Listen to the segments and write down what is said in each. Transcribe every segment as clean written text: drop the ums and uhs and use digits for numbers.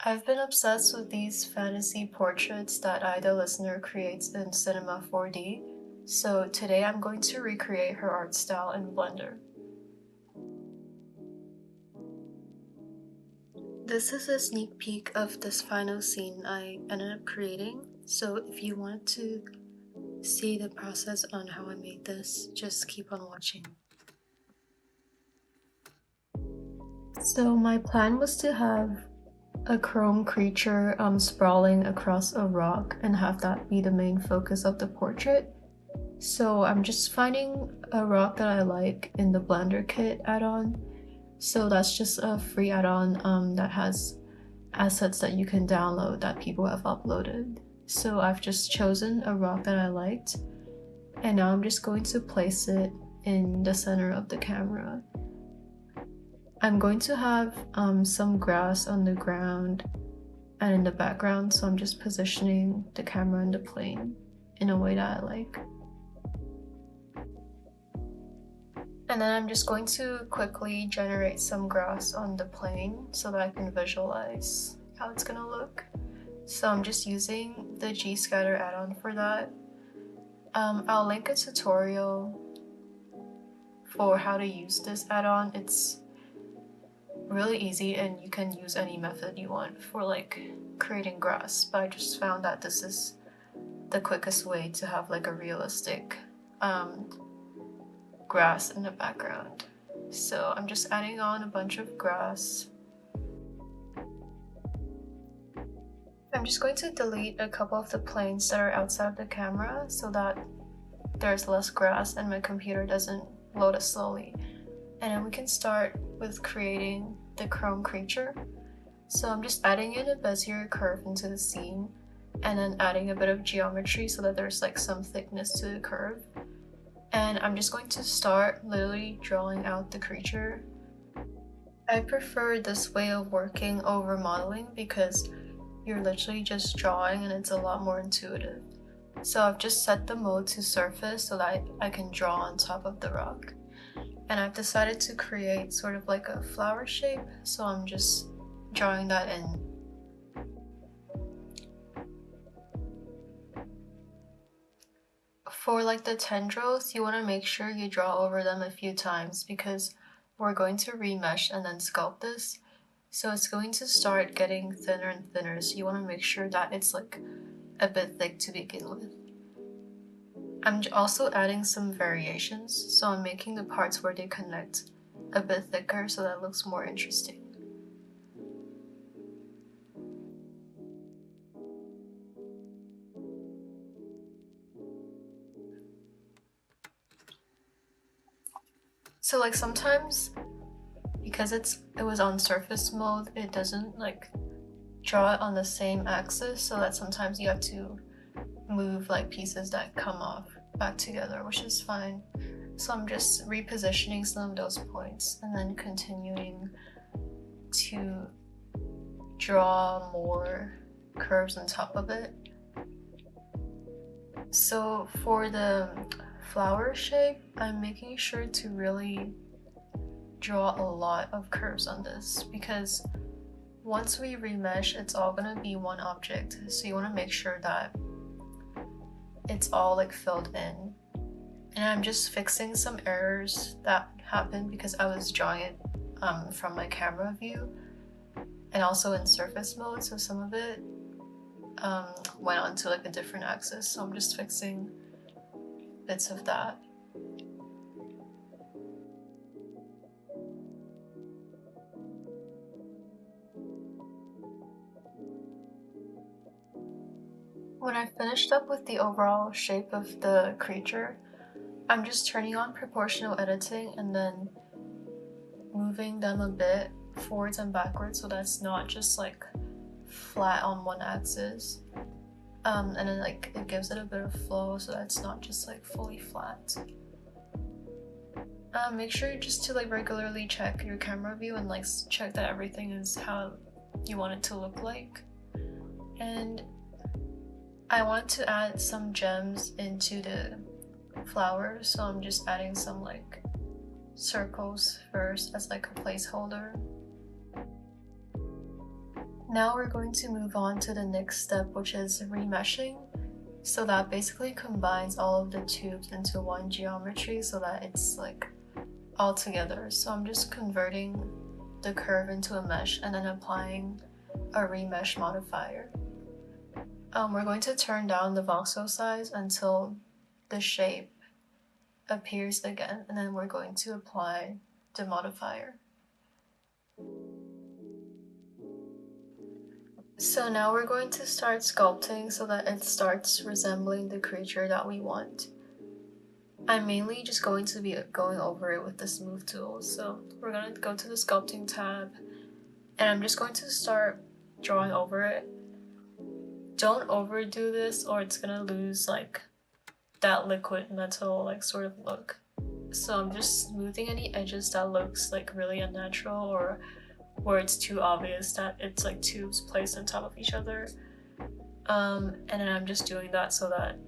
I've been obsessed with these fantasy portraits that Ida Lissner creates in Cinema 4D, so today I'm going to recreate her art style in Blender. This is a sneak peek of this final scene I ended up creating, so if you want to see the process on how I made this, just keep on watching. So my plan was to have a chrome creature sprawling across a rock and have that be the main focus of the portrait. So I'm just finding a rock that I like in the Blender kit add-on. So that's just a free add-on that has assets that you can download that people have uploaded. So I've just chosen a rock that I liked, and now I'm just going to place it in the center of the camera. I'm going to have some grass on the ground and in the background, so I'm just positioning the camera in the plane in a way that I like. And then I'm just going to quickly generate some grass on the plane so that I can visualize how it's gonna look. So I'm just using the Gscatter add-on for that. I'll link a tutorial for how to use this add-on. It's really easy and you can use any method you want for like creating grass, but I just found that this is the quickest way to have like a realistic grass in the background. So I'm just adding on a bunch of grass. I'm just going to delete a couple of the planes that are outside the camera so that there's less grass and my computer doesn't load as slowly. And then we can start with creating the chrome creature. So I'm just adding in a Bezier curve into the scene and then adding a bit of geometry so that there's like some thickness to the curve. And I'm just going to start literally drawing out the creature. I prefer this way of working over modeling because you're literally just drawing and it's a lot more intuitive. So I've just set the mode to surface so that I can draw on top of the rock. And I've decided to create sort of like a flower shape, so I'm just drawing that in. For like the tendrils, you want to make sure you draw over them a few times because we're going to remesh and then sculpt this. So it's going to start getting thinner and thinner, so you want to make sure that it's like a bit thick to begin with. I'm also adding some variations, so I'm making the parts where they connect a bit thicker so that it looks more interesting. So like sometimes, because it was on surface mode, it doesn't like draw it on the same axis, so that sometimes you have to move like pieces that come off back together, which is fine. So I'm just repositioning some of those points and then continuing to draw more curves on top of it. So for the flower shape, I'm making sure to really draw a lot of curves on this because once we remesh, it's all gonna be one object. So you wanna make sure that it's all like filled in. And I'm just fixing some errors that happened because I was drawing it from my camera view and also in surface mode, so some of it went onto like a different axis, so I'm just fixing bits of that. When I finished up with the overall shape of the creature, I'm just turning on proportional editing and then moving them a bit forwards and backwards so that's not just like flat on one axis. And then like it gives it a bit of flow so that it's not just like fully flat. Make sure just to like regularly check your camera view and like check that everything is how you want it to look like. And I want to add some gems into the flowers, so I'm just adding some like circles first as like a placeholder. Now we're going to move on to the next step, which is remeshing. So that basically combines all of the tubes into one geometry so that it's like all together. So I'm just converting the curve into a mesh and then applying a remesh modifier. We're going to turn down the voxel size until the shape appears again, and then we're going to apply the modifier. So now we're going to start sculpting so that it starts resembling the creature that we want. I'm mainly just going to be going over it with the smooth tool. So we're going to go to the sculpting tab, and I'm just going to start drawing over it. Don't overdo this or it's gonna lose like that liquid metal like sort of look. So I'm just smoothing any edges that looks like really unnatural or where it's too obvious that it's like tubes placed on top of each other. And then I'm just doing that so that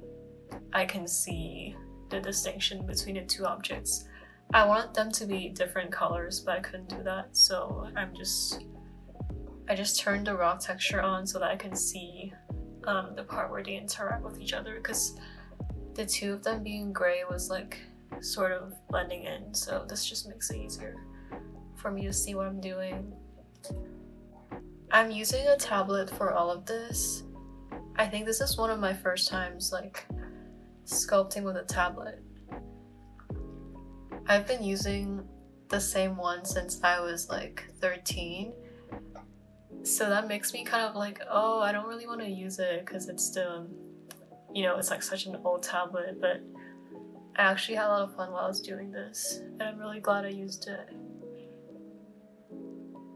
I can see the distinction between the two objects. I want them to be different colors, but I couldn't do that, so I just turned the rock texture on so that I can see the part where they interact with each other, because the two of them being gray was like sort of blending in, so this just makes it easier for me to see what I'm doing. I'm using a tablet for all of this. I think this is one of my first times like sculpting with a tablet. I've been using the same one since I was like 13, so that makes me kind of like, oh, I don't really want to use it because it's still, you know, it's like such an old tablet, but I actually had a lot of fun while I was doing this, and I'm really glad I used it.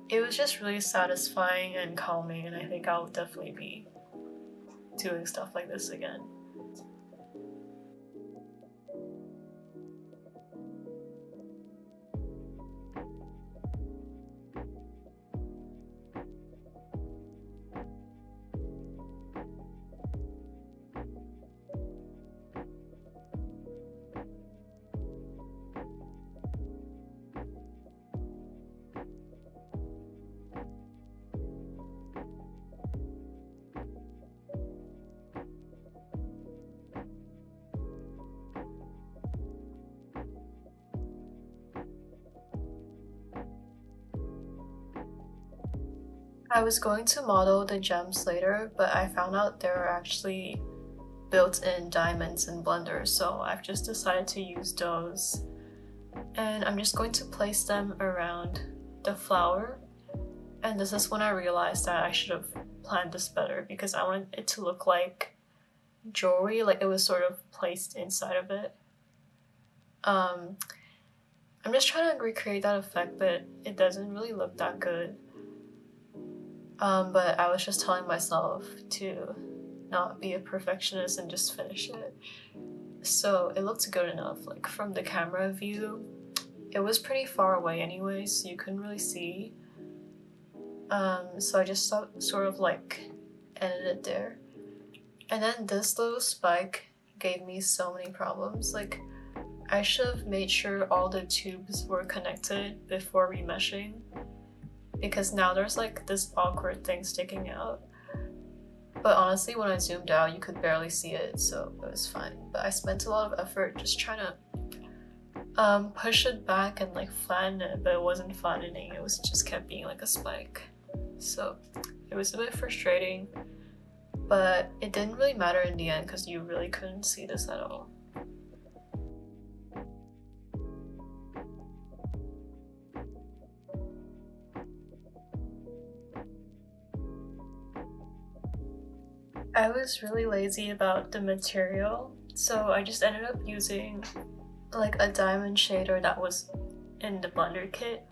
It was just really satisfying and calming, and I think I'll definitely be doing stuff like this again. I was going to model the gems later, but I found out there are actually built-in diamonds in Blender, so I've just decided to use those. And I'm just going to place them around the flower. And this is when I realized that I should have planned this better, because I wanted it to look like jewelry, like it was sort of placed inside of it. I'm just trying to recreate that effect, but it doesn't really look that good. But I was just telling myself to not be a perfectionist and just finish it. So it looked good enough. Like from the camera view, it was pretty far away anyway, so you couldn't really see. So I just sort of like ended it there. And then this little spike gave me so many problems. Like, I should have made sure all the tubes were connected before remeshing, because now there's like this awkward thing sticking out. But honestly, when I zoomed out, you could barely see it, so it was fine. But I spent a lot of effort just trying to push it back and like flatten it, but it wasn't flattening, it was just kept being like a spike. So it was a bit frustrating, but it didn't really matter in the end because you really couldn't see this at all. I was really lazy about the material, so I just ended up using like a diamond shader that was in the Blender kit.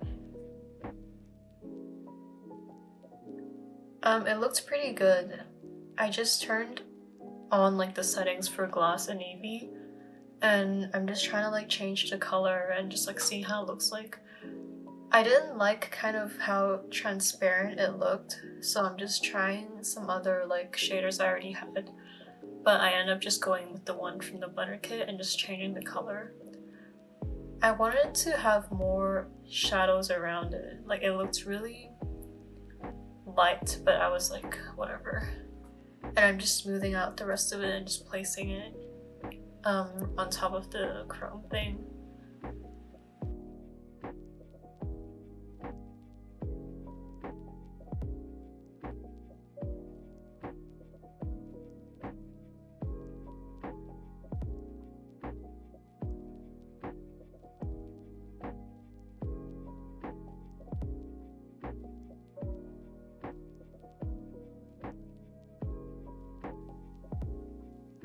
It looked pretty good. I just turned on like the settings for gloss and Eevee, and I'm just trying to like change the color and just like see how it looks like. I didn't like kind of how transparent it looked, so I'm just trying some other like shaders I already had, but I ended up just going with the one from the Blender kit and just changing the color. I wanted to have more shadows around it, like it looked really light, but I was like, whatever. And I'm just smoothing out the rest of it and just placing it on top of the chrome thing.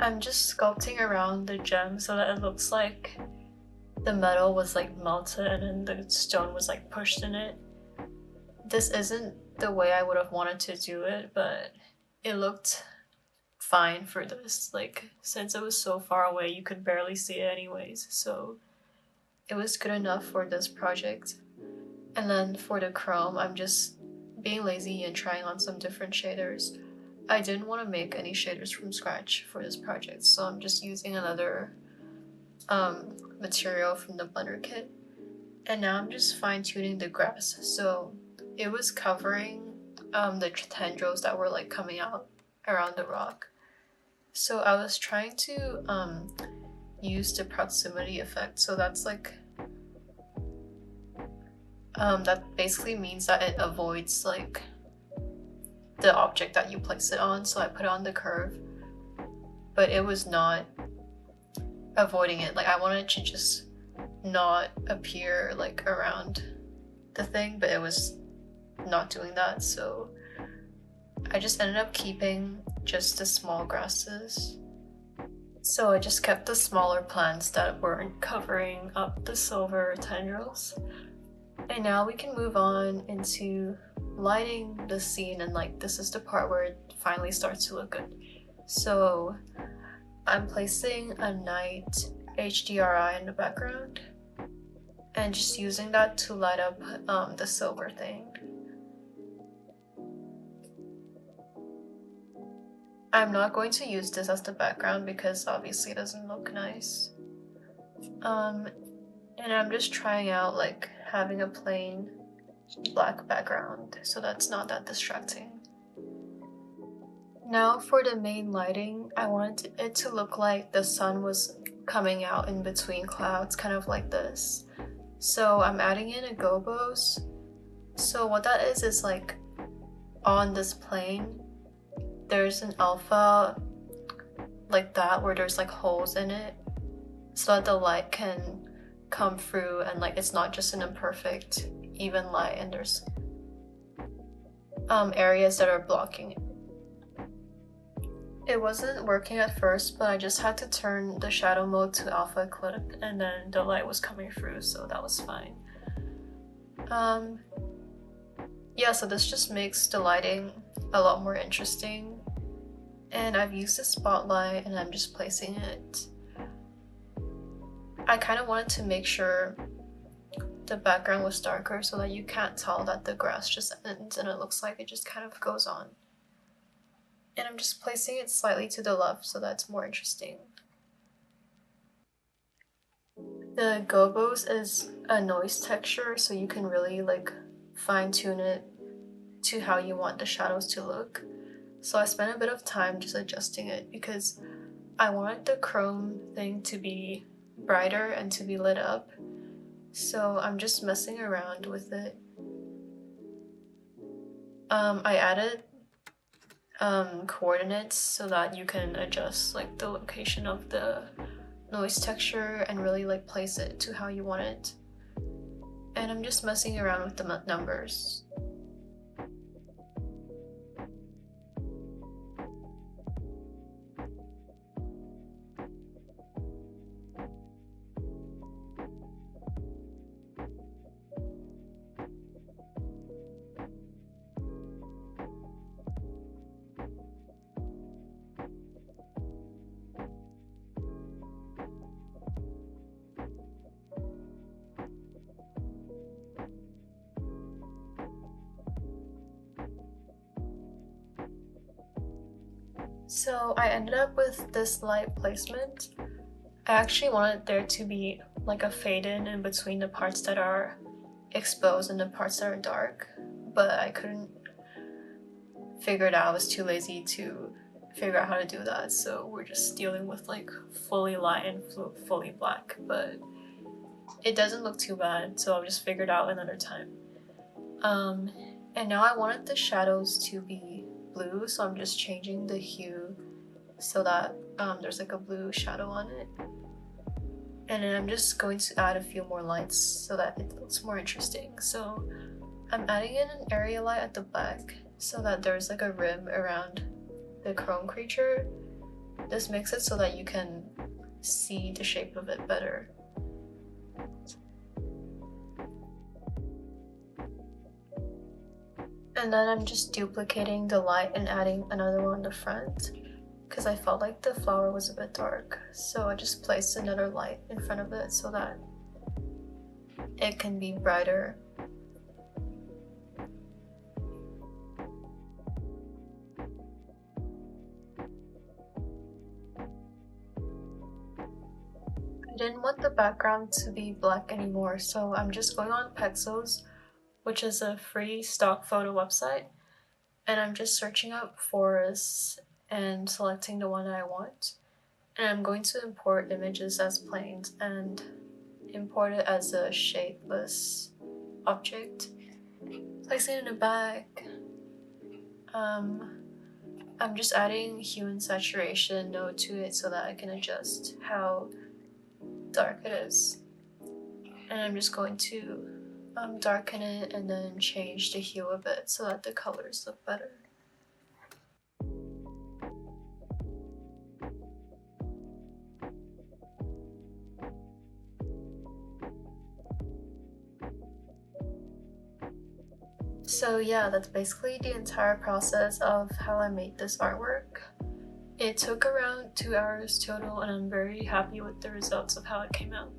I'm just sculpting around the gem so that it looks like the metal was like melted and then the stone was like pushed in it. This isn't the way I would have wanted to do it, but it looked fine for this. Like, since it was so far away, you could barely see it anyways, so it was good enough for this project. And then for the chrome, I'm just being lazy and trying on some different shaders. I didn't want to make any shaders from scratch for this project, so I'm just using another material from the blender kit. And now I'm just fine-tuning the grass. So it was covering the tendrils that were like coming out around the rock. So I was trying to use the proximity effect. So that's like that basically means that it avoids like the object that you place it on. So I put it on the curve, but it was not avoiding it. Like, I wanted to just not appear like around the thing, but it was not doing that. So I just ended up keeping just the small grasses. So I just kept the smaller plants that weren't covering up the silver tendrils. And now we can move on into lighting the scene, and like this is the part where it finally starts to look good. So I'm placing a night HDRI in the background and just using that to light up the silver thing. I'm not going to use this as the background because obviously it doesn't look nice. And I'm just trying out like having a plain black background, so that's not that distracting. Now for the main lighting, I wanted it to look like the sun was coming out in between clouds, kind of like this. So I'm adding in a gobos. So what that is like on this plane, there's an alpha like that where there's like holes in it so that the light can come through and like it's not just an imperfect even light, and there's areas that are blocking it. It wasn't working at first, but I just had to turn the shadow mode to alpha clip and then the light was coming through, so that was fine. Yeah, so this just makes the lighting a lot more interesting. And I've used the spotlight and I'm just placing it. I kind of wanted to make sure the background was darker so that you can't tell that the grass just ends and it looks like it just kind of goes on. And I'm just placing it slightly to the left so that's more interesting. The gobos is a noise texture, so you can really like fine tune it to how you want the shadows to look. So I spent a bit of time just adjusting it because I wanted the chrome thing to be brighter and to be lit up. So I'm just messing around with it. I added coordinates so that you can adjust like the location of the noise texture and really like place it to how you want it. And I'm just messing around with the numbers. So I ended up with this light placement. I actually wanted there to be like a fade in between the parts that are exposed and the parts that are dark, but I couldn't figured out I was too lazy to figure out how to do that, so we're just dealing with like fully light and fully black, but it doesn't look too bad, so I'll just figure it out another time. And now I wanted the shadows to be blue, so I'm just changing the hue so that there's like a blue shadow on it. And then I'm just going to add a few more lights so that it looks more interesting. So I'm adding in an area light at the back so that there's like a rim around the chrome creature. This makes it so that you can see the shape of it better. And then I'm just duplicating the light and adding another one in the front because I felt like the flower was a bit dark. So I just placed another light in front of it so that it can be brighter. I didn't want the background to be black anymore, so I'm just going on Pexels, which is a free stock photo website, and I'm just searching up forests and selecting the one that I want. And I'm going to import images as planes and import it as a shapeless object. Placing it in the back. I'm just adding hue and saturation node to it so that I can adjust how dark it is. And I'm just going to darken it and then change the hue a bit so that the colors look better. So yeah, that's basically the entire process of how I made this artwork. It took around 2 hours total, and I'm very happy with the results of how it came out.